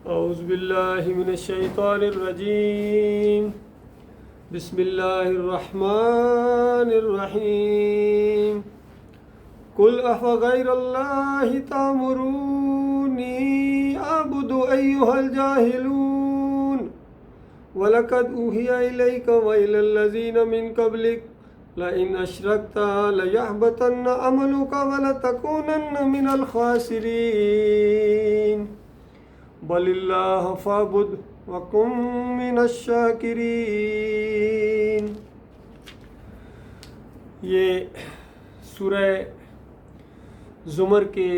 اعوذ باللہ من الشیطان الرجیم بسم اللہ الرحمن الرحیم قل افغیر اللہ تأمرونی اعبد ایہا الجاہلون وَلَقَدْ أُوحِيَ إِلَيْكَ وَإِلَى الَّذِينَ مِنْ قَبْلِكَ لَئِنْ أَشْرَكْتَ لَيَحْبَطَنَّ عَمَلُكَ وَلَتَكُونَنَّ مِنَ الْخَاسِرِينَ بَلِ اللَّهَ فَاعْبُدْ وَكُن مِّنَ الشَّاكِرِينَ۔ یہ سورہ زمر کے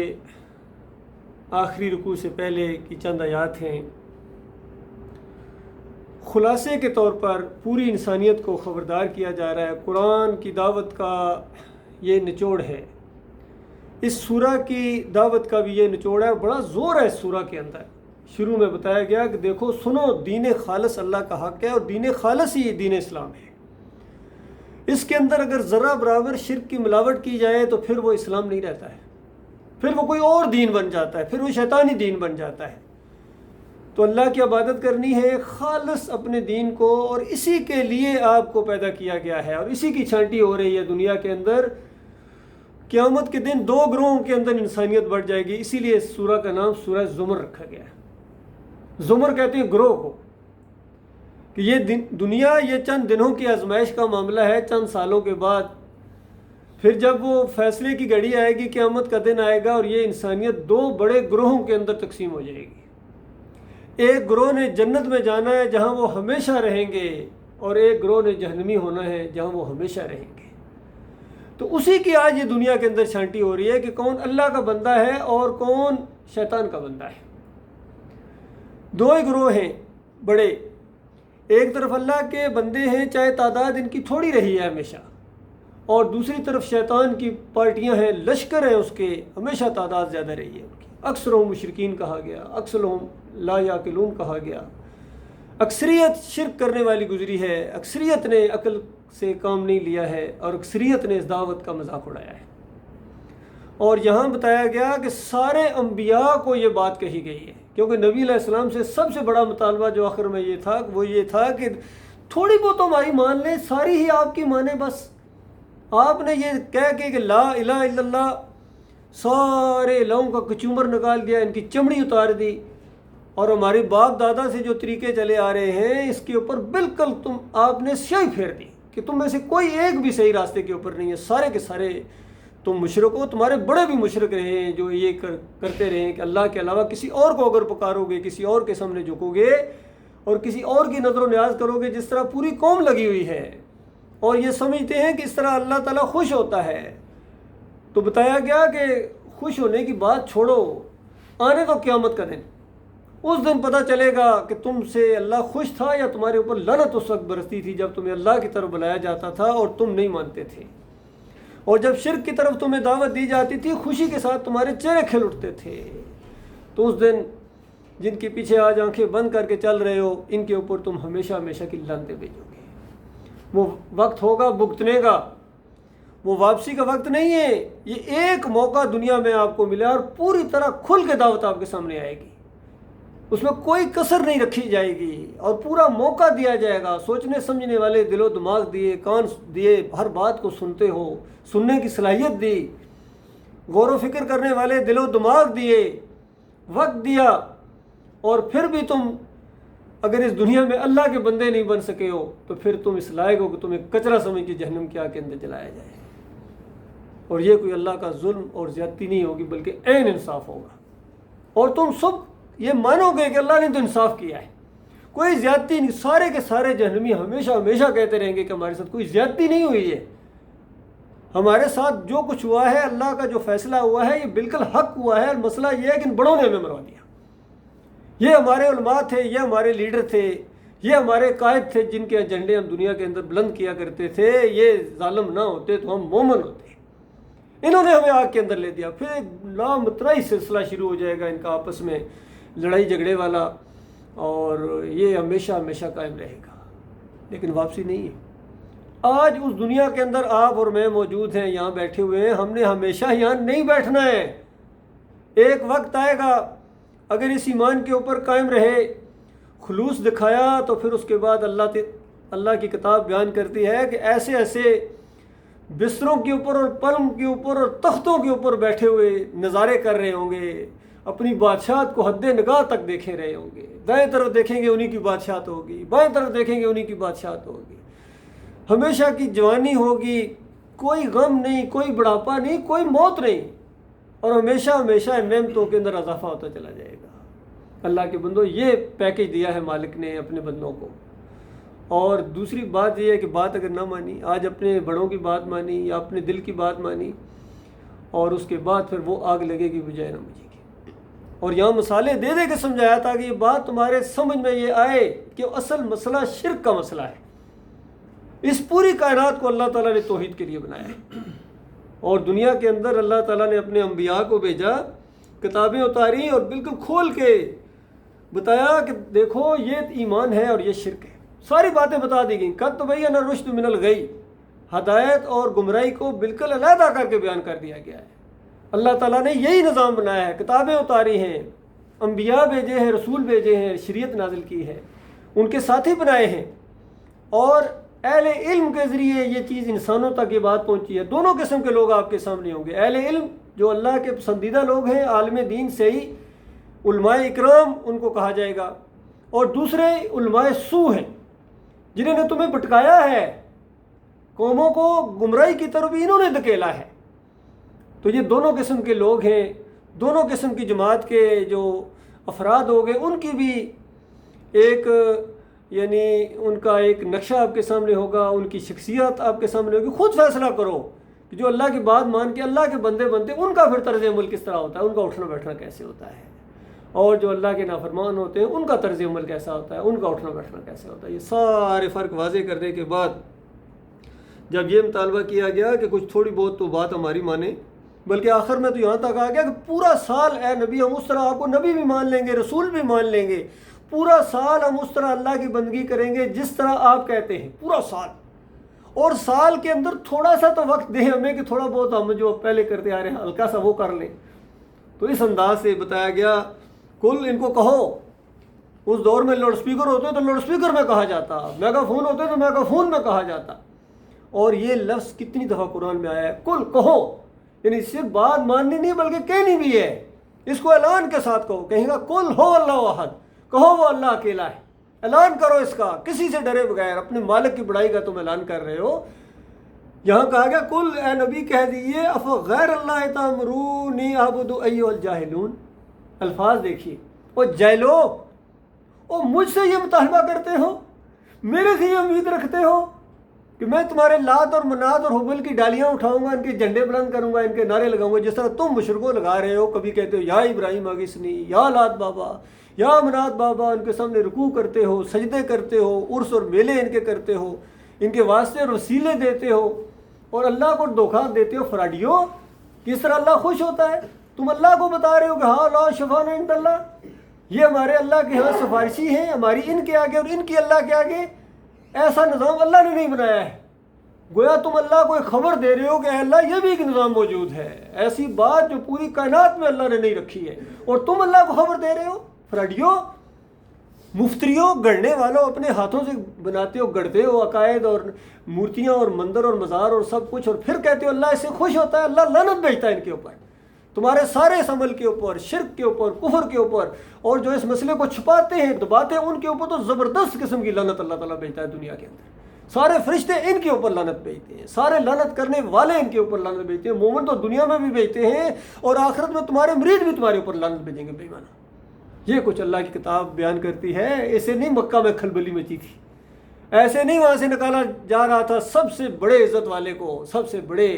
آخری رکوع سے پہلے کی چند آیات ہیں۔ خلاصے کے طور پر پوری انسانیت کو خبردار کیا جا رہا ہے۔ قرآن کی دعوت کا یہ نچوڑ ہے، اس سورہ کی دعوت کا بھی یہ نچوڑ ہے، اور بڑا زور ہے اس سورہ کے اندر۔ شروع میں بتایا گیا کہ دیکھو سنو، دین خالص اللہ کا حق ہے، اور دین خالص ہی دین اسلام ہے۔ اس کے اندر اگر ذرہ برابر شرک کی ملاوٹ کی جائے تو پھر وہ اسلام نہیں رہتا ہے، پھر وہ کوئی اور دین بن جاتا ہے، پھر وہ شیطانی دین بن جاتا ہے۔ تو اللہ کی عبادت کرنی ہے خالص اپنے دین کو، اور اسی کے لیے آپ کو پیدا کیا گیا ہے، اور اسی کی چھانٹی ہو رہی ہے دنیا کے اندر۔ قیامت کے دن دو گروہوں کے اندر انسانیت بڑھ جائے گی، اسی لیے اس سورہ کا نام سورہ زمر رکھا گیا ہے۔ زمر کہتے ہیں گروہ کو، کہ یہ دنیا یہ چند دنوں کی آزمائش کا معاملہ ہے، چند سالوں کے بعد پھر جب وہ فیصلے کی گھڑی آئے گی، قیامت کا دن آئے گا، اور یہ انسانیت دو بڑے گروہوں کے اندر تقسیم ہو جائے گی۔ ایک گروہ نے جنت میں جانا ہے جہاں وہ ہمیشہ رہیں گے، اور ایک گروہ نے جہنمی ہونا ہے جہاں وہ ہمیشہ رہیں گے۔ تو اسی کی آج یہ دنیا کے اندر چھانٹی ہو رہی ہے کہ کون اللہ کا بندہ ہے اور کون شیطان کا بندہ ہے۔ دو ہی گروہ ہیں بڑے، ایک طرف اللہ کے بندے ہیں چاہے تعداد ان کی تھوڑی رہی ہے ہمیشہ، اور دوسری طرف شیطان کی پارٹیاں ہیں، لشکر ہیں اس کے، ہمیشہ تعداد زیادہ رہی ہے ان کی۔ اکثرهم مشرکین کہا گیا، اکثرهم لا یعقلون کہا گیا۔ اکثریت شرک کرنے والی گزری ہے، اکثریت نے عقل سے کام نہیں لیا ہے، اور اکثریت نے اس دعوت کا مذاق اڑایا ہے۔ اور یہاں بتایا گیا کہ سارے انبیاء کو یہ بات کہی گئی ہے، کیونکہ نبی علیہ السلام سے سب سے بڑا مطالبہ جو آخر میں یہ تھا وہ یہ تھا کہ تھوڑی بہت ہماری مان لیں، ساری ہی آپ کی مانیں۔ بس آپ نے یہ کہہ کے کہ لا الہ الا اللہ، سارے الہوں کا کچومر نکال دیا، ان کی چمڑی اتار دی، اور ہمارے باپ دادا سے جو طریقے چلے آ رہے ہیں اس کے اوپر بالکل آپ نے سیاہی پھیر دی کہ تم میں سے کوئی ایک بھی صحیح راستے کے اوپر نہیں ہے، سارے کے سارے تم مشرک ہو۔ تمہارے بڑے بھی مشرک رہے ہیں جو یہ کرتے رہے ہیں کہ اللہ کے علاوہ کسی اور کو اگر پکارو گے، کسی اور کے سامنے جھکو گے، اور کسی اور کی نظر و نیاز کرو گے، جس طرح پوری قوم لگی ہوئی ہے، اور یہ سمجھتے ہیں کہ اس طرح اللہ تعالیٰ خوش ہوتا ہے۔ تو بتایا گیا کہ خوش ہونے کی بات چھوڑو، آنے تو قیامت کا دن، اس دن پتہ چلے گا کہ تم سے اللہ خوش تھا یا تمہارے اوپر لعنت اس وقت برستی تھی جب تمہیں اللہ کی طرف بلایا جاتا تھا اور تم نہیں مانتے تھے، اور جب شرک کی طرف تمہیں دعوت دی جاتی تھی خوشی کے ساتھ تمہارے چہرے کھل اٹھتے تھے۔ تو اس دن جن کے پیچھے آج آنکھیں بند کر کے چل رہے ہو، ان کے اوپر تم ہمیشہ ہمیشہ کی لعنتیں بھیجو گے۔ وہ وقت ہوگا بھگتنے کا، وہ واپسی کا وقت نہیں ہے۔ یہ ایک موقع دنیا میں آپ کو ملا، اور پوری طرح کھل کے دعوت آپ کے سامنے آئے گی، اس میں کوئی کسر نہیں رکھی جائے گی، اور پورا موقع دیا جائے گا۔ سوچنے سمجھنے والے دل و دماغ دیے، کان دیے، ہر بات کو سنتے ہو، سننے کی صلاحیت دی، غور و فکر کرنے والے دل و دماغ دیے، وقت دیا، اور پھر بھی تم اگر اس دنیا میں اللہ کے بندے نہیں بن سکے ہو تو پھر تم اس لائق ہو کہ تمہیں کچرا سمجھ کے جہنم کی آگ کے اندر جلایا جائے۔ اور یہ کوئی اللہ کا ظلم اور زیادتی نہیں ہوگی، بلکہ عین انصاف ہوگا، اور تم سب یہ مانو گے کہ اللہ نے تو انصاف کیا ہے، کوئی زیادتی نہیں۔ سارے کے سارے جہنمی ہمیشہ ہمیشہ کہتے رہیں گے کہ ہمارے ساتھ کوئی زیادتی نہیں ہوئی ہے، ہمارے ساتھ جو کچھ ہوا ہے، اللہ کا جو فیصلہ ہوا ہے یہ بالکل حق ہوا ہے۔ مسئلہ یہ ہے کہ ان بڑوں نے ہمیں مروا دیا، یہ ہمارے علماء تھے، یہ ہمارے لیڈر تھے، یہ ہمارے قائد تھے جن کے ایجنڈے ہم دنیا کے اندر بلند کیا کرتے تھے، یہ ظالم نہ ہوتے تو ہم مومن ہوتے، انہوں نے ہمیں آگ کے اندر لے دیا۔ پھر ایک لامتناہی سلسلہ شروع ہو جائے گا ان کا آپس میں لڑائی جھگڑے والا، اور یہ ہمیشہ ہمیشہ قائم رہے گا، لیکن واپسی نہیں ہے۔ آج اس دنیا کے اندر آپ اور میں موجود ہیں، یہاں بیٹھے ہوئے ہیں، ہم نے ہمیشہ یہاں نہیں بیٹھنا ہے۔ ایک وقت آئے گا اگر اس ایمان کے اوپر قائم رہے، خلوص دکھایا، تو پھر اس کے بعد اللہ کی کتاب بیان کرتی ہے کہ ایسے ایسے بستروں کے اوپر اور پلنگ کے اوپر اور تختوں کے اوپر بیٹھے ہوئے نظارے کر رہے ہوں گے، اپنی بادشاہت کو حد نگاہ تک دیکھے رہے ہوں گے، دائیں طرف دیکھیں گے انہی کی بادشاہت ہوگی، بائیں طرف دیکھیں گے انہی کی بادشاہت ہوگی، ہمیشہ کی جوانی ہوگی، کوئی غم نہیں، کوئی بڑھاپا نہیں، کوئی موت نہیں، اور ہمیشہ ہمیشہ نعمتوں کے اندر اضافہ ہوتا چلا جائے گا۔ اللہ کے بندوں، یہ پیکج دیا ہے مالک نے اپنے بندوں کو۔ اور دوسری بات یہ ہے کہ بات اگر نہ مانی، آج اپنے بڑوں کی بات مانی یا اپنے دل کی بات مانی، اور اس کے بعد پھر وہ آگ لگے گی بجائے نہ بجھے گی۔ اور یہاں مثالیں دے دے کے سمجھایا تھا کہ یہ بات تمہارے سمجھ میں یہ آئے کہ اصل مسئلہ شرک کا مسئلہ ہے۔ اس پوری کائنات کو اللہ تعالیٰ نے توحید کے لیے بنایا ہے، اور دنیا کے اندر اللہ تعالیٰ نے اپنے انبیاء کو بھیجا، کتابیں اتاری اور بالکل کھول کے بتایا کہ دیکھو یہ ایمان ہے اور یہ شرک ہے، ساری باتیں بتا دی گئیں۔ قد تبین الرشد من الغی، ہدایت اور گمراہی کو بالکل علیحدہ کر کے بیان کر دیا گیا ہے۔ اللہ تعالیٰ نے یہی نظام بنایا ہے، کتابیں اتاری ہیں، انبیاء بھیجے ہیں، رسول بھیجے ہیں، شریعت نازل کی ہے، ان کے ساتھی بنائے ہیں، اور اہل علم کے ذریعے یہ چیز انسانوں تک یہ بات پہنچی ہے۔ دونوں قسم کے لوگ آپ کے سامنے ہوں گے، اہل علم جو اللہ کے پسندیدہ لوگ ہیں، عالم دین سے ہی علماء اکرام ان کو کہا جائے گا، اور دوسرے علماء سو ہیں جنہوں نے تمہیں بھٹکایا ہے، قوموں کو گمراہی کی طرف انہوں نے دھکیلا ہے۔ تو یہ دونوں قسم کے لوگ ہیں، دونوں قسم کی جماعت کے جو افراد ہو گئے، ان کی بھی ایک یعنی ان کا ایک نقشہ آپ کے سامنے ہوگا، ان کی شخصیت آپ کے سامنے ہوگی۔ خود فیصلہ کرو کہ جو اللہ کی بات مان کے اللہ کے بندے بنتے، ان کا پھر طرز عمل کس طرح ہوتا ہے، ان کا اٹھنا بیٹھنا کیسے ہوتا ہے، اور جو اللہ کے نافرمان ہوتے ہیں ان کا طرز عمل کیسا ہوتا ہے، ان کا اٹھنا بیٹھنا کیسے ہوتا ہے۔ یہ سارے فرق واضح کرنے کے بعد جب یہ مطالبہ کیا گیا کہ کچھ تھوڑی بہت تو بات ہماری مانیں، بلکہ آخر میں تو یہاں تک آ گیا کہ پورا سال اے نبی ہم اس طرح آپ کو نبی بھی مان لیں گے، رسول بھی مان لیں گے، پورا سال ہم اس طرح اللہ کی بندگی کریں گے جس طرح آپ کہتے ہیں، پورا سال، اور سال کے اندر تھوڑا سا تو وقت دیں ہمیں کہ تھوڑا بہت ہم جو پہلے کرتے آ رہے ہیں ہلکا سا وہ کر لیں۔ تو اس انداز سے بتایا گیا، کل ان کو کہو۔ اس دور میں لاؤڈ سپیکر ہوتے تو لاؤڈ سپیکر میں کہا جاتا، میگا فون ہوتے تو میگا فون میں کہا جاتا، اور یہ لفظ کتنی دفعہ قرآن میں آیا ہے، کل کہو، یعنی صرف بات ماننی نہیں بلکہ کہنی بھی ہے۔ اس کو اعلان کے ساتھ کہو، کہیں گا کل ہو اللہ احد، کہو وہ اللہ اکیلا ہے، اعلان کرو اس کا کسی سے ڈرے بغیر، اپنے مالک کی بڑائی کا تم اعلان کر رہے ہو۔ یہاں کہا گیا کل اے نبی کہہ دیجئے افغیر اللہ تامرونی اعبد ایھا الجاہلون۔ الفاظ دیکھیے، او جاہلو، او مجھ سے یہ مطالبہ کرتے ہو، میرے سے یہ امید رکھتے ہو کہ میں تمہارے لات اور منات اور حبل کی ڈالیاں اٹھاؤں گا، ان کے جھنڈے بلند کروں گا، ان کے نعرے لگاؤں گا، جس طرح تم مشرکوں لگا رہے ہو، کبھی کہتے ہو یا ابراہیم اغثنی، یا لات بابا، یا منات بابا، ان کے سامنے رکوع کرتے ہو، سجدے کرتے ہو، عرس اور میلے ان کے کرتے ہو، ان کے واسطے اور وسیلے دیتے ہو، اور اللہ کو دھوکہ دیتے ہو۔ فراڈیو، کس طرح اللہ خوش ہوتا ہے؟ تم اللہ کو بتا رہے ہو کہ ہاں لا شفاعنا عند اللہ، یہ ہمارے اللہ کے ہاں سفارشی ہیں، ہماری ان کے آگے اور ان کی اللہ کے آگے۔ ایسا نظام اللہ نے نہیں بنایا ہے، گویا تم اللہ کو ایک خبر دے رہے ہو کہ اے اللہ یہ بھی ایک نظام موجود ہے، ایسی بات جو پوری کائنات میں اللہ نے نہیں رکھی ہے، اور تم اللہ کو خبر دے رہے ہو۔ فراڈیو، مفتریوں، گڑھنے والوں، اپنے ہاتھوں سے بناتے ہو، گڑھتے ہو عقائد اور مورتیاں اور مندر اور مزار اور سب کچھ، اور پھر کہتے ہو اللہ اس سے خوش ہوتا ہے، اللہ لعنت بھیجتا ہے ان کے اوپر، تمہارے سارے اس عمل کے اوپر، شرک کے اوپر، کفر کے اوپر، اور جو اس مسئلے کو چھپاتے ہیں، دباتے ہیں، ان کے اوپر تو زبردست قسم کی لعنت اللہ تعالیٰ بھیجتا ہے دنیا کے اندر۔ سارے فرشتے ان کے اوپر لعنت بھیجتے ہیں، سارے لعنت کرنے والے ان کے اوپر لعنت بھیجتے ہیں، مومن تو دنیا میں بھی بھیجتے ہیں، اور آخرت میں تمہارے مرید بھی تمہارے اوپر لعنت بھیجیں گے بے ایمانو۔ یہ کچھ اللہ کی کتاب بیان کرتی ہے۔ ایسے نہیں مکہ میں کھلبلی مچی تھی، ایسے نہیں وہاں سے نکالا جا رہا تھا سب سے بڑے عزت والے کو، سب سے بڑے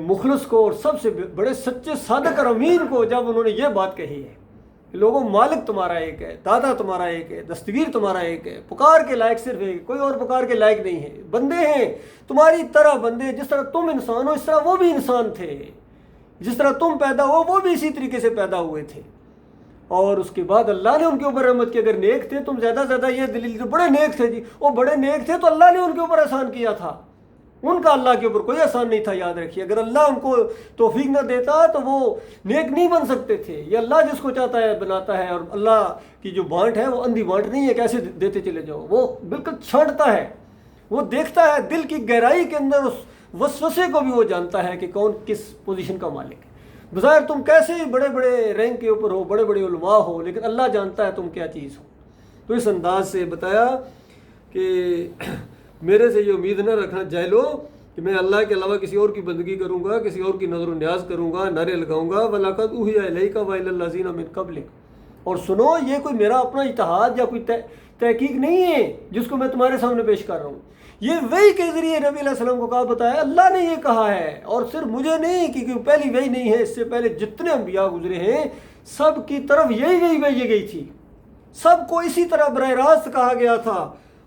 مخلص کو، اور سب سے بڑے سچے صادق اور امین کو، جب انہوں نے یہ بات کہی ہے کہ لوگوں مالک تمہارا ایک ہے، دادا تمہارا ایک ہے، دستگیر تمہارا ایک ہے، پکار کے لائق صرف ایک، کوئی اور پکار کے لائق نہیں ہے، بندے ہیں تمہاری طرح بندے، جس طرح تم انسان ہو اس طرح وہ بھی انسان تھے، جس طرح تم پیدا ہو وہ بھی اسی طریقے سے پیدا ہوئے تھے۔ اور اس کے بعد اللہ نے ان کے اوپر رحمت کی، اگر نیک تھے تم زیادہ یہ دلیل، بڑے نیک تھے جی، وہ بڑے نیک تھے تو اللہ نے ان کے اوپر احسان کیا تھا، ان کا اللہ کے اوپر کوئی احسان نہیں تھا. یاد رکھیے, اگر اللہ ان کو توفیق نہ دیتا تو وہ نیک نہیں بن سکتے تھے. یہ اللہ جس کو چاہتا ہے بناتا ہے, اور اللہ کی جو بانٹ ہے وہ اندھی بانٹ نہیں ہے کیسے دیتے چلے جاؤ. وہ بالکل چھانٹتا ہے, وہ دیکھتا ہے دل کی گہرائی کے اندر, اس وسوسے کو بھی وہ جانتا ہے کہ کون کس پوزیشن کا مالک ہے. بظاہر تم کیسے بڑے بڑے رینک کے اوپر ہو, بڑے بڑے علماء ہو, لیکن اللہ جانتا ہے تم کیا چیز ہو. تو اس انداز سے بتایا کہ میرے سے یہ امید نہ رکھنا جاہلو کہ میں اللہ کے علاوہ کسی اور کی بندگی کروں گا, کسی اور کی نظر و نیاز کروں گا, نعرے لگاؤں گا. وَلَقَدْ أُوحِيَ إِلَيْكَ وَإِلَى الَّذِينَ مِن قَبْلِكَ, اور سنو یہ کوئی میرا اپنا اجتہاد یا کوئی تحقیق نہیں ہے جس کو میں تمہارے سامنے پیش کر رہا ہوں. یہ وحی کے ذریعے نبی علیہ السلام کو کہا بتایا, اللہ نے یہ کہا ہے. اور صرف مجھے نہیں, کیونکہ پہلی وحی نہیں ہے, اس سے پہلے جتنے انبیاء گزرے ہیں سب کی طرف یہی وحی بھیجی گئی تھی, سب کو اسی طرح براہ راست کہا گیا تھا.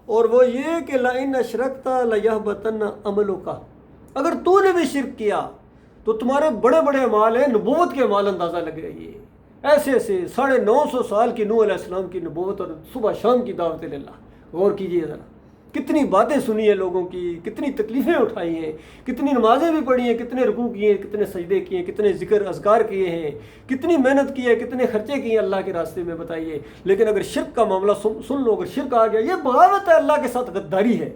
اور وہ یہ کہ لَإِنْ أَشْرَكْتَ لَيَحْبَطَنَّ عَمَلُكَ, اگر تو نے بھی شرک کیا تو تمہارے بڑے بڑے اعمال ہیں, نبوت کے اعمال اندازہ لگ رہی ہے. ایسے ایسے 950 سال کی نوح علیہ السلام کی نبوت اور صبح شام کی دعوت اللہ. غور کیجئے ذرا, کتنی باتیں سنی ہیں لوگوں کی, کتنی تکلیفیں اٹھائی ہیں, کتنی نمازیں بھی پڑھی ہیں, کتنے رکوع کیے ہیں, کتنے سجدے کیے ہیں, کتنے ذکر اذکار کیے ہیں, کتنی محنت کی ہے, کتنے خرچے کیے ہیں اللہ کے راستے میں, بتائیے. لیکن اگر شرک کا معاملہ سن لو, اگر شرک آ گیا, یہ بغاوت ہے, اللہ کے ساتھ غداری ہے.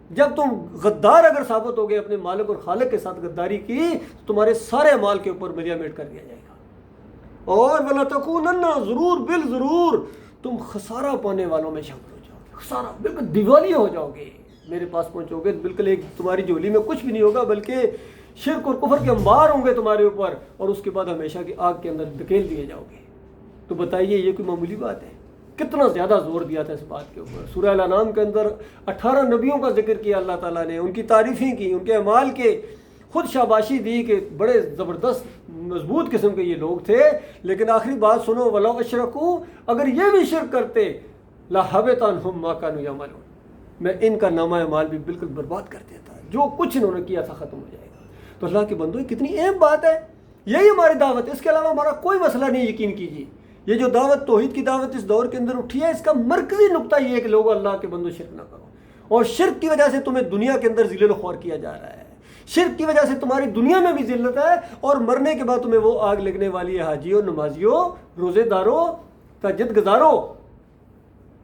جب تم غدار اگر ثابت ہو گئے اپنے مالک اور خالق کے ساتھ غداری کی, تو تمہارے سارے اعمال کے اوپر ملیا میٹ کر دیا جائے گا. اور وَلَا تَكُونَنَّ, ضرور بالضرور تم خسارہ پانے والوں میں شامل ہو جاؤ گے. خسارہ, بالکل دیوالی ہو جاؤ گے, میرے پاس پہنچو گے, بالکل ایک تمہاری جھولی میں کچھ بھی نہیں ہوگا, بلکہ شرک اور کفر کے انبار ہوں گے تمہارے اوپر, اور اس کے بعد ہمیشہ کی آگ کے اندر دھکیل دیے جاؤ گے. تو بتائیے یہ کوئی معمولی بات ہے؟ کتنا زیادہ زور دیا تھا اس بات کے اوپر. سورہ الانعام کے اندر 18 نبیوں کا ذکر کیا اللہ تعالیٰ نے, ان کی تعریفیں کی, ان کے اعمال کے خود شاباشی دی کہ بڑے زبردست مضبوط قسم کے یہ لوگ تھے. لیکن آخری بات سنو, وَلَوْ أَشْرَكُوا, اگر یہ بھی شرک کرتے, لَحَبِطَ عَنْهُم مَّا كَانُوا يَعْمَلُونَ, میں ان کا نامہ اعمال بھی بالکل برباد کر دیتا, جو کچھ انہوں نے کیا تھا ختم ہو جائے گا. تو اللہ کے بندو, کتنی اہم بات ہے. یہی ہماری دعوت, اس کے علاوہ ہمارا کوئی مسئلہ نہیں. یقین کیجیے, یہ جو دعوت, توحید کی دعوت اس دور کے اندر اٹھی ہے, اس کا مرکزی نقطہ یہ ہے کہ لوگ اللہ کے بندو شرک نہ کرو. اور شرک کی وجہ سے تمہیں دنیا کے اندر ذلیل و خوار کیا جا رہا ہے, شرک کی وجہ سے تمہاری دنیا میں بھی ذلت ہے, اور مرنے کے بعد تمہیں وہ آگ لگنے والی ہے. حاجیوں, نمازیوں, روزے داروں, تہجد گزاروں,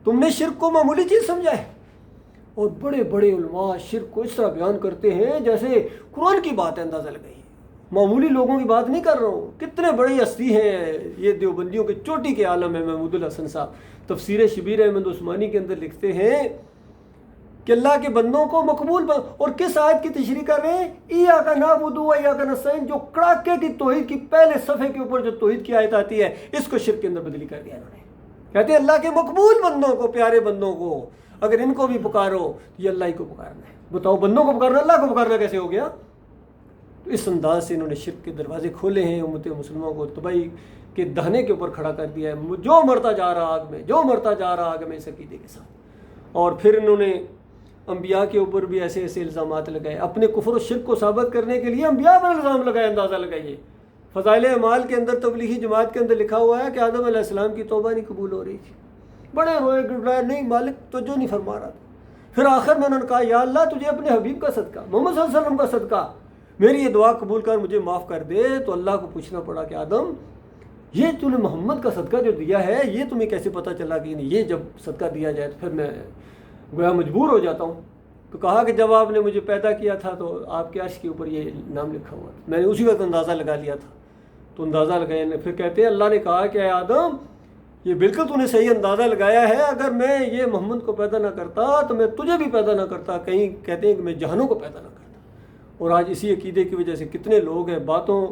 تم نے شرک کو معمولی چیز سمجھا ہے. اور بڑے بڑے علماء شرک کو اس طرح بیان کرتے ہیں جیسے قرآن کی بات ہے, اندازہ لگائی. معمولی لوگوں کی بات نہیں کر رہا ہوں, کتنے بڑے ہستی ہیں, یہ دیوبندیوں کے چوٹی کے عالم ہے محمود الحسن صاحب, تفسیر شبیر احمد عثمانی کے اندر لکھتے ہیں کہ اللہ کے بندوں کو مقبول اور کس آیت کی تشریح کر رہے ہیں, ایاک نعبد و ایاک نستعین, جو کڑاکے کی توحید کی پہلے صفحے کے اوپر جو توحید کی آیت آتی ہے, اس کو شرک کے اندر بدلی کر دیا انہوں نے. کہتے ہیں اللہ کے مقبول بندوں کو, پیارے بندوں کو, اگر ان کو بھی پکارو تو یہ اللہ ہی کو پکارنا ہے. بتاؤ, بندوں کو پکارنا اللہ کو پکارنا کیسے ہو گیا؟ تو اس انداز سے انہوں نے شرک کے دروازے کھولے ہیں, امت مسلموں کو تباہی کے دہنے کے اوپر کھڑا کر دیا ہے. جو مرتا جا رہا آگ میں, جو مرتا جا رہا آگ میں, اس عقیدے کے ساتھ. اور پھر انہوں نے انبیاء کے اوپر بھی ایسے ایسے الزامات لگائے, اپنے کفر و شرک کو ثابت کرنے کے لیے انبیاء پر الزام لگائے. اندازہ لگائیے, فضائل اعمال کے اندر تبلیغی جماعت کے اندر لکھا ہوا ہے کہ آدم علیہ السلام کی توبہ نہیں قبول ہو رہی تھی, بڑے روئے گڑائے, نہیں مالک توجہ نہیں فرما رہا تھا. پھر آخر میں انہوں نے کہا, یا اللہ تجھے اپنے حبیب کا صدقہ, محمد صلی اللہ علیہ وسلم کا صدقہ, میری یہ دعا قبول کر, مجھے معاف کر دے. تو اللہ کو پوچھنا پڑا کہ آدم, یہ تو نے محمد کا صدقہ جو دیا ہے, یہ تمہیں کیسے پتہ چلا کہ نہیں, یہ جب صدقہ دیا جائے تو پھر میں گویا مجبور ہو جاتا ہوں. تو کہا کہ جب آپ نے مجھے پیدا کیا تھا تو آپ کے عرش کے اوپر یہ نام لکھا ہوا تھا, میں نے اسی وقت اندازہ لگا لیا تھا. تو اندازہ لگایا, پھر کہتے ہیں اللہ نے کہا کہ اے آدم, یہ بالکل تو نے صحیح اندازہ لگایا ہے, اگر میں یہ محمد کو پیدا نہ کرتا تو میں تجھے بھی پیدا نہ کرتا. کہیں کہتے ہیں کہ میں جہانوں کو پیدا نہ کرتا. اور آج اسی عقیدے کی وجہ سے کتنے لوگ ہیں باتوں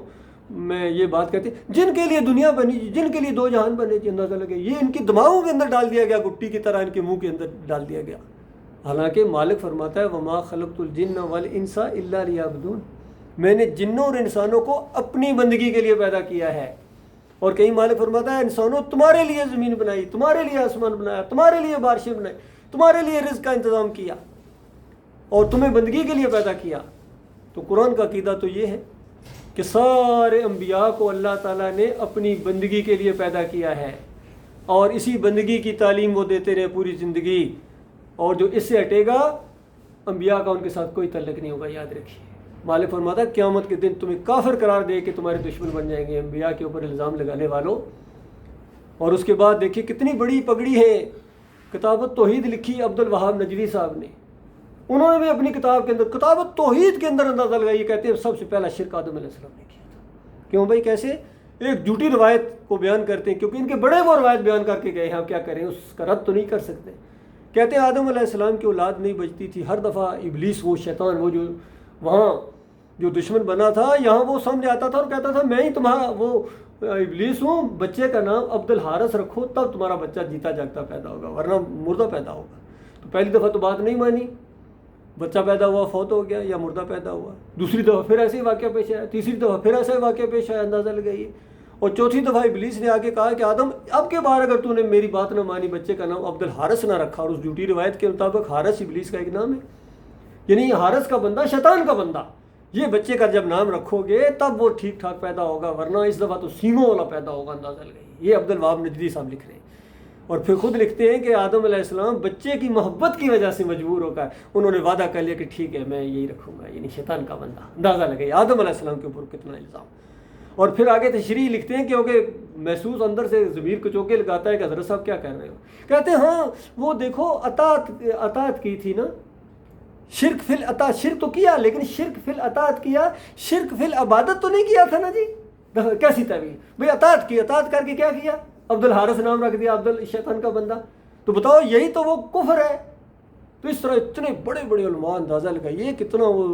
میں یہ بات کہتے ہیں, جن کے لیے دنیا بنی, جن کے لیے دو جہان بنے, اندازہ لگے یہ ان کی دماغوں کے اندر ڈال دیا گیا, گٹی کی طرح ان کے منہ کے اندر ڈال دیا گیا. حالانکہ مالک فرماتا ہے, وما خلقت الجن والانس الا لیعبدون, میں نے جنوں اور انسانوں کو اپنی بندگی کے لیے پیدا کیا ہے. اور کہیں مالک فرماتا ہے, انسانوں تمہارے لیے زمین بنائی, تمہارے لیے آسمان بنایا, تمہارے لیے بارشیں بنائی, تمہارے لیے رزق کا انتظام کیا, اور تمہیں بندگی کے لیے پیدا کیا. تو قرآن کا عقیدہ تو یہ ہے کہ سارے انبیاء کو اللہ تعالیٰ نے اپنی بندگی کے لیے پیدا کیا ہے, اور اسی بندگی کی تعلیم وہ دیتے رہے پوری زندگی. اور جو اس سے ہٹے گا انبیاء کا ان کے ساتھ کوئی تعلق نہیں ہوگا، یاد رکھیے۔ مالک فرماتا ہے قیامت کے دن تمہیں کافر قرار دے کے تمہارے دشمن بن جائیں گے انبیاء کے اوپر الزام لگانے والوں۔ اور اس کے بعد دیکھیے کتنی بڑی پگڑی ہے، کتاب التوحید لکھی عبد الوہاب نجوی صاحب نے، انہوں نے بھی اپنی کتاب کے اندر کتاب التوحید کے اندر اندازہ لگایا، کہتے ہیں سب سے پہلا شرک آدم علیہ السلام نے کیا تھا۔ کیوں بھائی؟ کیسے؟ ایک جھوٹی روایت کو بیان کرتے ہیں، کیونکہ ان کے بڑے وہ روایت بیان کر کے گئے ہیں، آپ کیا کریں، اس کا رد تو نہیں کر سکتے۔ کہتے ہیں آدم علیہ السلام کی اولاد نہیں بچتی تھی، ہر دفعہ ابلیس وہ شیطان وہ جو وہاں جو دشمن بنا تھا یہاں وہ سامنے آتا تھا اور کہتا تھا میں ہی تمہارا وہ ابلیس ہوں، بچے کا نام عبد الحارث رکھو تب تمہارا بچہ جیتا جاگتا پیدا ہوگا ورنہ مردہ پیدا ہوگا۔ تو پہلی دفعہ تو بات نہیں مانی، بچہ پیدا ہوا فوت ہو گیا یا مردہ پیدا ہوا، دوسری دفعہ پھر ایسے ہی واقعہ پیش آیا، تیسری دفعہ پھر ایسا ہی واقعہ پیش آیا، اندازہ لگائیے۔ اور چوتھی دفعہ ابلیس نے آگے کہا کہ آدم اب کے بعد اگر تو نے میری بات نہ مانی، بچے کا نام عبد الحارث نہ رکھا، اور اس جھوٹی روایت کے مطابق حارث ابلیس کا ایک نام ہے، یعنی حارث کا بندہ شیطان کا بندہ، یہ بچے کا جب نام رکھو گے تب وہ ٹھیک ٹھاک پیدا ہوگا ورنہ اس دفعہ تو سینگوں والا پیدا ہوگا، اندازہ لگائیے۔ یہ عبد الوہاب نجدی صاحب لکھ رہے ہیں، اور پھر خود لکھتے ہیں کہ آدم علیہ السلام بچے کی محبت کی وجہ سے مجبور ہو کر انہوں نے وعدہ کر لیا کہ ٹھیک ہے میں یہی رکھوں گا، یعنی شیطان کا بندہ، اندازہ لگائیے آدم علیہ السلام کے اوپر کتنا الزام۔ اور پھر آگے تشریح لکھتے ہیں کیونکہ محسوس اندر سے ضمیر کو چوکے لگاتا ہے کہ حضرت صاحب کیا کہہ رہے ہو، کہتے ہیں ہاں وہ دیکھو اطاعت کی تھی نا، شرک فی العطاعت، شرک تو کیا لیکن شرک فی العطاعت کیا، شرک فی العبادت تو نہیں کیا تھا نا جی، کیسی تعبیر بھئی، اطاعت کی، اطاعت کر کے کیا کیا، عبد الحارث نام رکھ دیا، عبد الشیطان کا بندہ، تو بتاؤ یہی تو وہ کفر ہے۔ تو اس طرح اتنے بڑے بڑے علماء اندازہ لگائیے کتنا وہ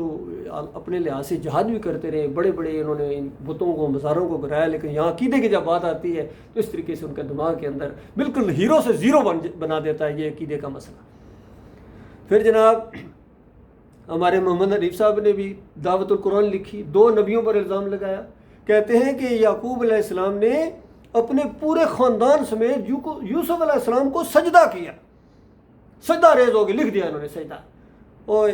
اپنے لحاظ سے جہاد بھی کرتے رہے، بڑے بڑے انہوں نے ان بتوں کو مزاروں کو گرایا، لیکن یہاں عقیدے کی جب بات آتی ہے تو اس طریقے سے ان کا دماغ کے اندر بالکل ہیرو سے زیرو بنا دیتا ہے یہ عقیدے کا مسئلہ۔ پھر جناب ہمارے محمد حنیف صاحب نے بھی دعوت القرآن لکھی، 2 نبیوں پر الزام لگایا، کہتے ہیں کہ یعقوب علیہ السلام نے اپنے پورے خاندان سمیت یوسف علیہ السلام کو سجدہ کیا، سجدہ ریز ہو گئی، لکھ دیا انہوں نے سجدہ۔ اور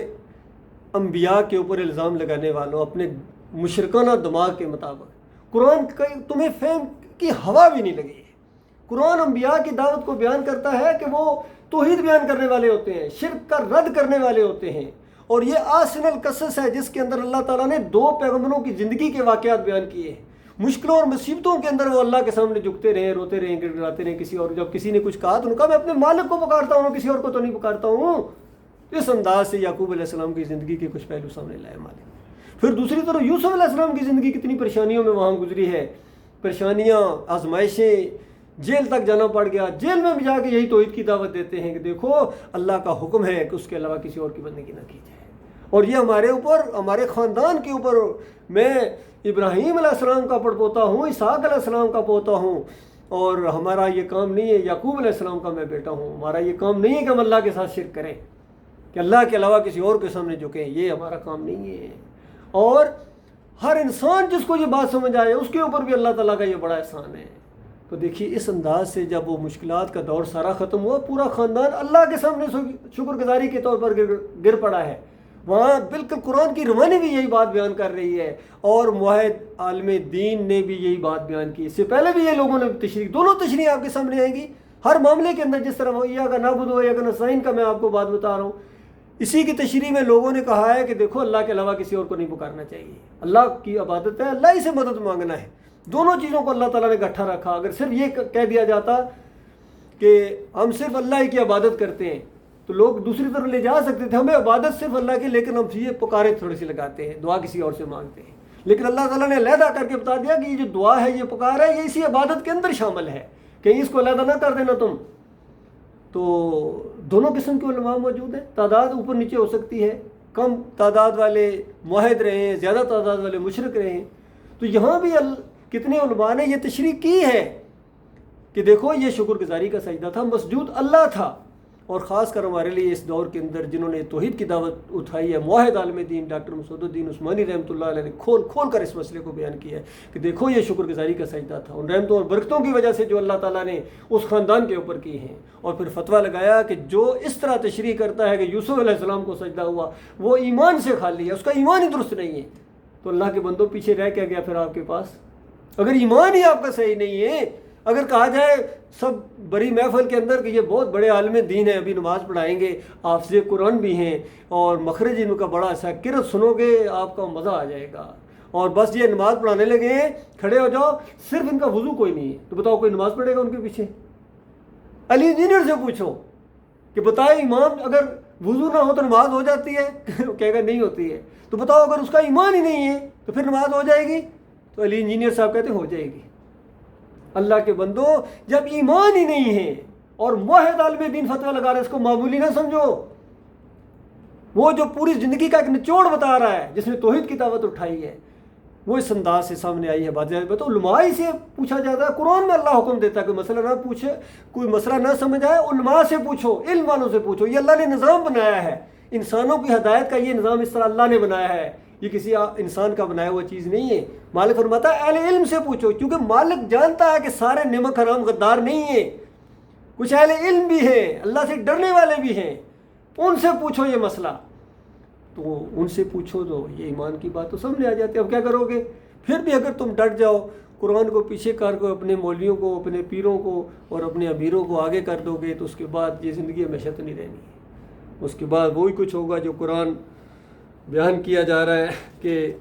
انبیاء کے اوپر الزام لگانے والوں اپنے مشرکانہ دماغ کے مطابق قرآن تمہیں فہم کی ہوا بھی نہیں لگی ہے۔ قرآن انبیاء کی دعوت کو بیان کرتا ہے کہ وہ توحید بیان کرنے والے ہوتے ہیں، شرک کا رد کرنے والے ہوتے ہیں، اور یہ آسن القصص ہے جس کے اندر اللہ تعالیٰ نے 2 پیغمبروں کی زندگی کے واقعات بیان کیے ہیں۔ مشکلوں اور مصیبتوں کے اندر وہ اللہ کے سامنے جھکتے رہے، روتے رہے، گڑ گڑاتے رہے، کسی اور جب کسی نے کچھ کہا تو انہوں نے کہا میں اپنے مالک کو پکارتا ہوں، کسی اور کو تو نہیں پکارتا ہوں۔ اس انداز سے یعقوب علیہ السلام کی زندگی کے کچھ پہلو سامنے لائے مالک۔ پھر دوسری طرف یوسف علیہ السلام کی زندگی کتنی پریشانیوں میں وہاں گزری ہے، پریشانیاں، آزمائشیں، جیل تک جانا پڑ گیا، جیل میں بھی جا کے یہی توحید کی دعوت دیتے ہیں کہ دیکھو اللہ کا حکم ہے کہ اس کے علاوہ کسی اور کی بندگی نہ کی جائے، اور یہ ہمارے اوپر، ہمارے خاندان کے اوپر، میں ابراہیم علیہ السلام کا پڑپوتا ہوں، اسحاق علیہ السلام کا پوتا ہوں، اور ہمارا یہ کام نہیں ہے، یعقوب علیہ السلام کا میں بیٹا ہوں، ہمارا یہ کام نہیں ہے کہ ہم اللہ کے ساتھ شرک کریں، کہ اللہ کے علاوہ کسی اور کے سامنے جھکیں، یہ ہمارا کام نہیں ہے۔ اور ہر انسان جس کو یہ بات سمجھ آئے اس کے اوپر بھی اللہ تعالیٰ کا یہ بڑا احسان ہے۔ تو دیکھیے اس انداز سے جب وہ مشکلات کا دور سارا ختم ہوا، پورا خاندان اللہ کے سامنے شکر گزاری کے طور پر گر پڑا ہے، وہاں بالکل قرآن کی روانی بھی یہی بات بیان کر رہی ہے، اور موحد عالم دین نے بھی یہی بات بیان کی، اس سے پہلے بھی یہ لوگوں نے تشریح، دونوں تشریح آپ کے سامنے آئیں گی ہر معاملے کے اندر، جس طرح وہ ایاک نعبد و ایاک نستعین کا میں آپ کو بات بتا رہا ہوں، اسی کی تشریح میں لوگوں نے کہا ہے کہ دیکھو اللہ کے علاوہ کسی اور کو نہیں پکارنا چاہیے، اللہ کی عبادت ہے، اللہ ہی سے مدد مانگنا ہے، دونوں چیزوں کو اللہ تعالیٰ نے اکٹھا رکھا۔ اگر صرف یہ کہہ دیا جاتا کہ ہم صرف اللہ ہی کی عبادت کرتے ہیں تو لوگ دوسری طرف لے جا سکتے تھے، ہمیں عبادت صرف اللہ کی، لیکن ہم یہ پکارے تھوڑی سی لگاتے ہیں، دعا کسی اور سے مانگتے ہیں، لیکن اللہ تعالیٰ نے علیحدہ کر کے بتا دیا کہ یہ جو دعا ہے، یہ پکار ہے، یہ اسی عبادت کے اندر شامل ہے، کہیں اس کو علیحدہ نہ کر دینا تم۔ تو دونوں قسم کے علماء موجود ہیں، تعداد اوپر نیچے ہو سکتی ہے، کم تعداد والے موحد رہے ہیں، زیادہ تعداد والے مشرک رہے ہیں، تو یہاں بھی کتنے علماء نے یہ تشریح کی ہے کہ دیکھو یہ شکر گزاری کا سجدہ تھا، مسجود اللہ تھا، اور خاص کر ہمارے لیے اس دور کے اندر جنہوں نے توحید کی دعوت اٹھائی ہے، موحد عالم دین ڈاکٹر مسعود الدین عثمانی رحمۃ اللہ علیہ نے کھول کر اس مسئلے کو بیان کیا ہے کہ دیکھو یہ شکر گزاری کا سجدہ تھا، ان رحمتوں اور برکتوں کی وجہ سے جو اللہ تعالیٰ نے اس خاندان کے اوپر کی ہیں، اور پھر فتویٰ لگایا کہ جو اس طرح تشریح کرتا ہے کہ یوسف علیہ السلام کو سجدہ ہوا وہ ایمان سے خالی ہے، اس کا ایمان ہی درست نہیں ہے۔ تو اللہ کے بندوں پیچھے رہ کے گیا پھر آپ کے پاس، اگر ایمان ہی آپ کا صحیح نہیں ہے، اگر کہا جائے سب بڑی محفل کے اندر کہ یہ بہت بڑے عالم دین ہیں، ابھی نماز پڑھائیں گے، حافظ قرآن بھی ہیں اور مخرج ان کا بڑا اچھا، قرأت سنو گے آپ کا مزہ آ جائے گا، اور بس یہ نماز پڑھانے لگے ہیں، کھڑے ہو جاؤ، صرف ان کا وضو کوئی نہیں ہے، تو بتاؤ کوئی نماز پڑھے گا ان کے پیچھے؟ علی انجینئر سے پوچھو کہ بتائے امام اگر وضو نہ ہو تو نماز ہو جاتی ہے؟ کہے گا نہیں ہوتی ہے۔ تو بتاؤ اگر اس کا ایمان ہی نہیں ہے تو پھر نماز ہو جائے گی؟ تو علی انجینئر صاحب کہتے ہیں ہو جائے گی۔ اللہ کے بندو، جب ایمان ہی نہیں ہے اور موحد عالم دین فتویٰ لگا رہا ہے، اس کو معمولی نہ سمجھو۔ وہ جو پوری زندگی کا ایک نچوڑ بتا رہا ہے، جس نے توحید کی دعوت اٹھائی ہے، وہ اس انداز سے سامنے آئی ہے بات۔ تو علماء ہی سے پوچھا جاتا ہے، قرآن میں اللہ حکم دیتا ہے کوئی مسئلہ نہ پوچھے، کوئی مسئلہ نہ سمجھ آئے، علماء سے پوچھو، علم والوں سے پوچھو۔ یہ اللہ نے نظام بنایا ہے، انسانوں کی ہدایت کا یہ نظام اس طرح اللہ نے بنایا ہے، یہ کسی انسان کا بنایا ہوا چیز نہیں ہے۔ مالک فرماتا ہے اہل علم سے پوچھو، کیونکہ مالک جانتا ہے کہ سارے نمک حرام غدار نہیں ہیں، کچھ اہل علم بھی ہیں، اللہ سے ڈرنے والے بھی ہیں، ان سے پوچھو یہ مسئلہ۔ تو ان سے پوچھو تو یہ ایمان کی بات تو سامنے آ جاتی ہے۔ اب کیا کرو گے؟ پھر بھی اگر تم ڈٹ جاؤ، قرآن کو پیچھے کر کو، اپنے مولویوں کو، اپنے پیروں کو اور اپنے امیروں کو آگے کر دو گے، تو اس کے بعد یہ زندگی ہمیشہ تو نہیں رہنی ہے۔ اس کے بعد وہی کچھ ہوگا جو قرآن بیان کیا جا رہا ہے کہ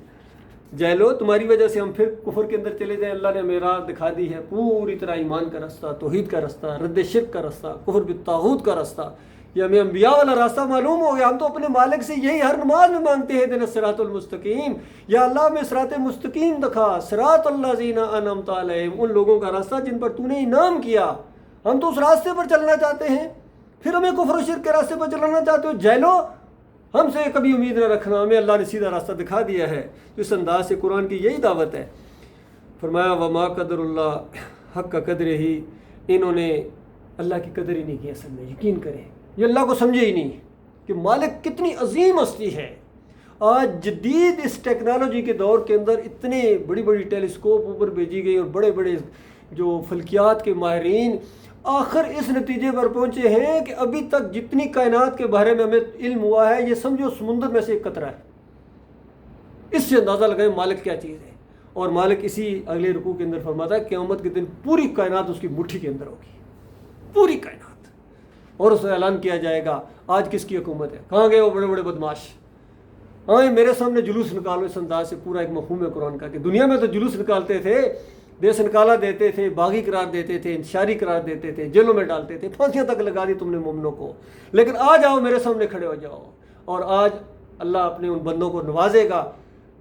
جیلو تمہاری وجہ سے ہم پھر کفر کے اندر چلے جائیں۔ اللہ نے ہمیں راہ دکھا دی ہے پوری طرح، ایمان کا راستہ، توحید کا راستہ، رد شرک کا راستہ، کفر بالطاغوت کا راستہ، یہ ہمیں انبیاء والا راستہ معلوم ہو گیا۔ ہم تو اپنے مالک سے یہی ہر نماز میں مانگتے ہیں، اہدنا الصراط المستقیم، یا اللہ میں صراط مستقیم دکھا، صراط الذین انعمت علیہم، ان لوگوں کا راستہ جن پر تو نے انعام کیا۔ ہم تو اس راستے پر چلنا چاہتے ہیں، پھر ہمیں کفر و شرک کے راستے پر چلانا چاہتے ہو؟ جیلو ہم سے کبھی امید نہ رکھنا، ہمیں اللہ نے سیدھا راستہ دکھا دیا ہے۔ تو اس انداز سے قرآن کی یہی دعوت ہے۔ فرمایا وما قدر اللہ حق کا قدر ہی، انہوں نے اللہ کی قدر ہی نہیں کی اصل میں۔ یقین کریں یہ اللہ کو سمجھے ہی نہیں کہ مالک کتنی عظیم ہستی ہے۔ آج جدید اس ٹیکنالوجی کے دور کے اندر اتنے بڑی بڑی ٹیلیسکوپ اوپر بھیجی گئی اور بڑے بڑے جو فلکیات کے ماہرین آخر اس نتیجے پر پہنچے ہیں کہ ابھی تک جتنی کائنات کے بارے میں ہمیں علم ہوا ہے، یہ سمجھو سمندر میں سے ایک قطرہ ہے۔ اس سے اندازہ لگائیں مالک کیا چیز ہے۔ اور مالک اسی اگلے رکوع کے اندر فرماتا ہے قیامت کے دن پوری کائنات اس کی مٹھی کے اندر ہوگی، پوری کائنات، اور اسے اعلان کیا جائے گا آج کس کی حکومت ہے۔ کہاں گئے وہ بڑے بڑے بدماش؟ آئیں میرے سامنے جلوس نکالو۔ اس انداز سے پورا ایک مفہوم ہے قرآن کا کہ دنیا میں تو جلوس نکالتے تھے، دیس نکالا دیتے تھے، باغی قرار دیتے تھے، انتشاری قرار دیتے تھے، جیلوں میں ڈالتے تھے، پھانسیاں تک لگا دی تم نے مومنوں کو، لیکن آ جاؤ میرے سامنے کھڑے ہو جاؤ۔ اور آج اللہ اپنے ان بندوں کو نوازے گا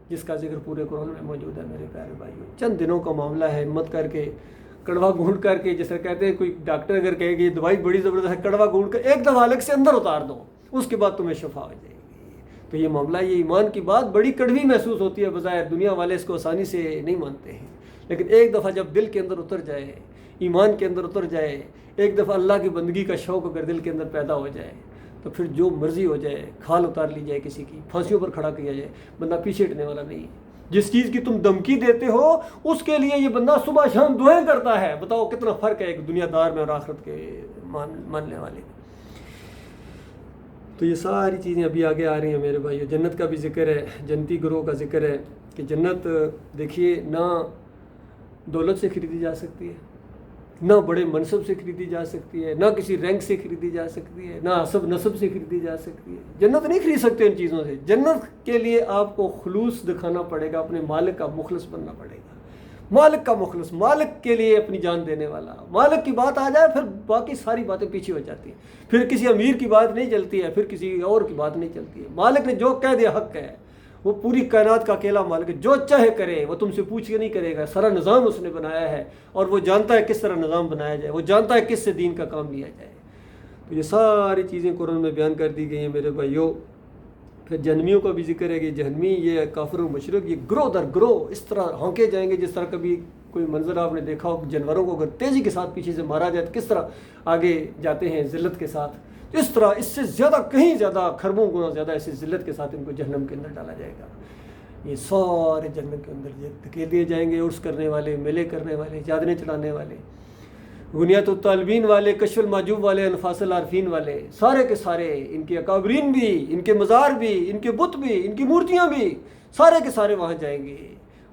جس کا ذکر پورے قرآن میں موجود ہے۔ میرے پیارے بھائیوں، چند دنوں کا معاملہ ہے، ہمت کر کے کڑوا گھونٹ کر کے، جیسے کہتے ہیں کوئی ڈاکٹر اگر کہے گی یہ دوائی بڑی زبردست ہے، کڑوا گھونٹ کر ایک دفعہ الگ سے اندر اتار دو، اس کے بعد تمہیں شفا ہو جائے گی۔ تو یہ معاملہ، یہ ایمان کی بات بڑی کڑوی محسوس ہوتی ہے بظاہر، دنیا والے اس کو آسانی سے نہیں مانتے ہیں، لیکن ایک دفعہ جب دل کے اندر اتر جائے، ایمان کے اندر اتر جائے، ایک دفعہ اللہ کی بندگی کا شوق اگر دل کے اندر پیدا ہو جائے، تو پھر جو مرضی ہو جائے، کھال اتار لی جائے کسی کی، پھانسیوں پر کھڑا کیا جائے، بندہ پیچھے ہٹنے والا نہیں ہے۔ جس چیز کی تم دھمکی دیتے ہو اس کے لیے یہ بندہ صبح شام دعائیں کرتا ہے۔ بتاؤ کتنا فرق ہے ایک دنیا دار میں اور آخرت کے ماننے والے میں۔ تو یہ ساری چیزیں ابھی آگے آ رہی ہیں میرے بھائیو۔ جنت کا بھی ذکر ہے، جنتی گروہ کا ذکر ہے کہ جنت دیکھیے نہ دولت سے خریدی جا سکتی ہے، نہ بڑے منصب سے خریدی جا سکتی ہے، نہ کسی رینک سے خریدی جا سکتی ہے، نہ حسب نسب سے خریدی جا سکتی ہے۔ جنت نہیں خرید سکتے ان چیزوں سے۔ جنت کے لیے آپ کو خلوص دکھانا پڑے گا، اپنے مالک کا مخلص بننا پڑے گا۔ مالک کا مخلص، مالک کے لیے اپنی جان دینے والا۔ مالک کی بات آ جائے پھر باقی ساری باتیں پیچھے ہو جاتی ہیں، پھر کسی امیر کی بات نہیں چلتی ہے، پھر کسی اور کی بات نہیں چلتی ہے۔ مالک نے جو کہہ دیا حق ہے، وہ پوری کائنات کا اکیلا مالک ہے، جو چاہے کرے، وہ تم سے پوچھ کے نہیں کرے گا۔ سارا نظام اس نے بنایا ہے اور وہ جانتا ہے کس طرح نظام بنایا جائے، وہ جانتا ہے کس سے دین کا کام لیا جائے۔ تو یہ ساری چیزیں قرآن میں بیان کر دی گئی ہیں میرے بھائیوں۔ پھر جہنمیوں کا بھی ذکر ہے کہ جہنمی یہ کافر و مشرک یہ گروہ در گروہ اس طرح ہونکے جائیں گے جس طرح کبھی کوئی منظر آپ نے دیکھا ہو، جانوروں کو اگر تیزی کے ساتھ پیچھے سے مارا جائے تو کس طرح آگے جاتے ہیں ذلت کے ساتھ، اس طرح اس سے زیادہ، کہیں زیادہ، خربوں گنا زیادہ ایسی ذلت کے ساتھ ان کو جہنم کے اندر ڈالا جائے گا۔ یہ سارے جنت کے اندر دھکیل دیے جائیں گے، عرس کرنے والے، میلے کرنے والے، چادریں چڑھانے والے، غنیت الطالبین والے، کشف المحجوب والے، انفاس العارفین والے، سارے کے سارے، ان کے اکابرین بھی، ان کے مزار بھی، ان کے بت بھی، ان کی مورتیاں بھی، سارے کے سارے وہاں جائیں گے۔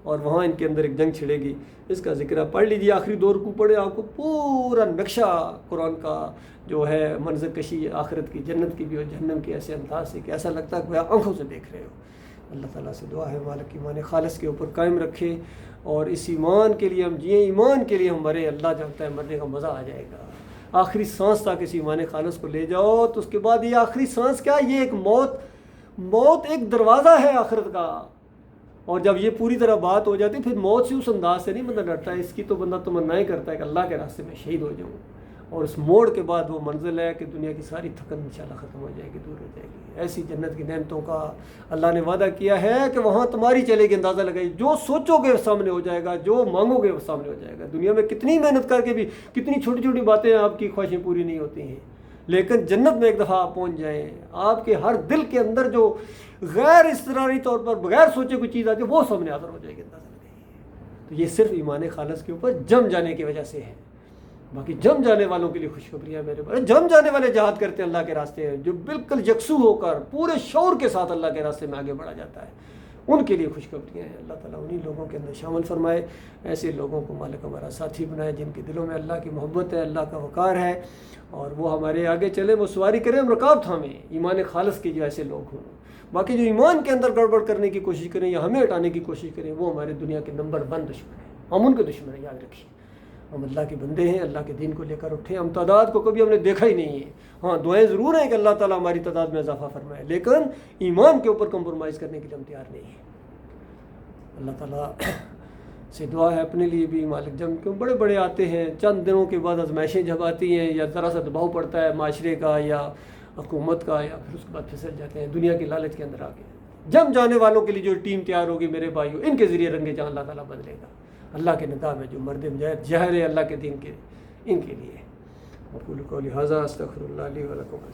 اور وہاں ان کے اندر ایک جنگ چھڑے گی. اس کا ذکر آپ پڑھ لیجیے, آخری دور کو پڑھے, آپ کو پورا نقشہ قرآن کا جو ہے منظر کشی آخرت کی, جنت کی بھی اور جہنم کی ایسے انداز سے کہ ایسا لگتا ہے کہ آنکھوں سے دیکھ رہے ہو. اللہ تعالیٰ سے دعا ہے مالک ایمان خالص کے اوپر قائم رکھے اور اس ایمان کے لیے ہم جئیں, ایمان کے لیے ہم مرے. اللہ جانتا ہے مرنے کا مزہ آ جائے گا. آخری سانس تک اس ایمان خالص کو لے جاؤ تو اس کے بعد یہ آخری سانس کیا, یہ ایک موت ایک دروازہ ہے آخرت کا. اور جب یہ پوری طرح بات ہو جاتی ہے پھر موت سے اس انداز سے نہیں بندہ ڈرتا ہے. اس کی تو بندہ تمنا ہی کرتا ہے کہ اللہ کے راستے میں شہید ہو جاؤں. اور اس موڑ کے بعد وہ منزل ہے کہ دنیا کی ساری تھکن انشاءاللہ ختم ہو جائے گی, دور ہو جائے گی. ایسی جنت کی نعمتوں کا اللہ نے وعدہ کیا ہے کہ وہاں تمہاری چلے گی. اندازہ لگائی, جو سوچو گے وہ سامنے ہو جائے گا, جو مانگو گے وہ سامنے ہو جائے گا. دنیا میں کتنی محنت کر کے بھی کتنی چھوٹی چھوٹی باتیں آپ کی خواہشیں پوری نہیں ہوتی ہیں, لیکن جنت میں ایک دفعہ آپ پہنچ جائیں, آپ کے ہر دل کے اندر جو غیر اضطراری طور پر بغیر سوچے کوئی چیز آتی ہے وہ سامنے حاضر ہو جائے گی. اندازہ لگائیے. تو یہ صرف ایمان خالص کے اوپر جم جانے کی وجہ سے ہے. باقی جم جانے والوں کے لیے خوشخبری ہے میرے بھائی. جم جانے والے جہاد کرتے ہیں اللہ کے راستے ہیں, جو بالکل یکسو ہو کر پورے شعور کے ساتھ اللہ کے راستے میں آگے بڑھا جاتا ہے, ان کے لیے خوشخبریاں ہیں. اللہ تعالیٰ انہی لوگوں کے اندر شامل فرمائے. ایسے لوگوں کو مالک ہمارا ساتھی بنائے جن کے دلوں میں اللہ کی محبت ہے, اللہ کا وقار ہے, اور وہ ہمارے آگے چلے, وہ سواری کریں, ہم رکاب تھامیں. ایمان خالص کے جو ایسے لوگ ہوں. باقی جو ایمان کے اندر گڑبڑ کرنے کی کوشش کریں یا ہمیں ہٹانے کی کوشش کریں, وہ ہمارے دنیا کے نمبر 1 دشمن ہیں. ہم ان کے دشمن ہیں, یاد رکھیے. ہم اللہ کے بندے ہیں, اللہ کے دین کو لے کر اٹھے. ہم تعداد کو کبھی ہم نے دیکھا ہی نہیں ہے. ہاں دعائیں ضرور ہیں کہ اللہ تعالیٰ ہماری تعداد میں اضافہ فرمائے, لیکن ایمان کے اوپر کمپرومائز کرنے کے لیے ہم تیار نہیں ہیں. اللہ تعالیٰ سے دعا ہے اپنے لیے بھی مالک, جب کیوں بڑے بڑے آتے ہیں, چند دنوں کے بعد آزمائشیں جب آتی ہیں یا ذرا سا دباؤ پڑتا ہے معاشرے کا یا حکومت کا, یا پھر اس کے بعد پھسل جاتے ہیں دنیا کے لالچ کے اندر آ کے. جم جانے والوں کے لیے جو ٹیم تیار ہوگی میرے بھائیوں, ان کے ذریعے رنگ جہاں اللہ تعالیٰ بدلے گا. اللہ کے نظام ہے جو مرد مجاہد جہر ہے اللہ کے دین کے, ان کے لیے. اقول قولی ھذا استغفر اللہ لی ولکم.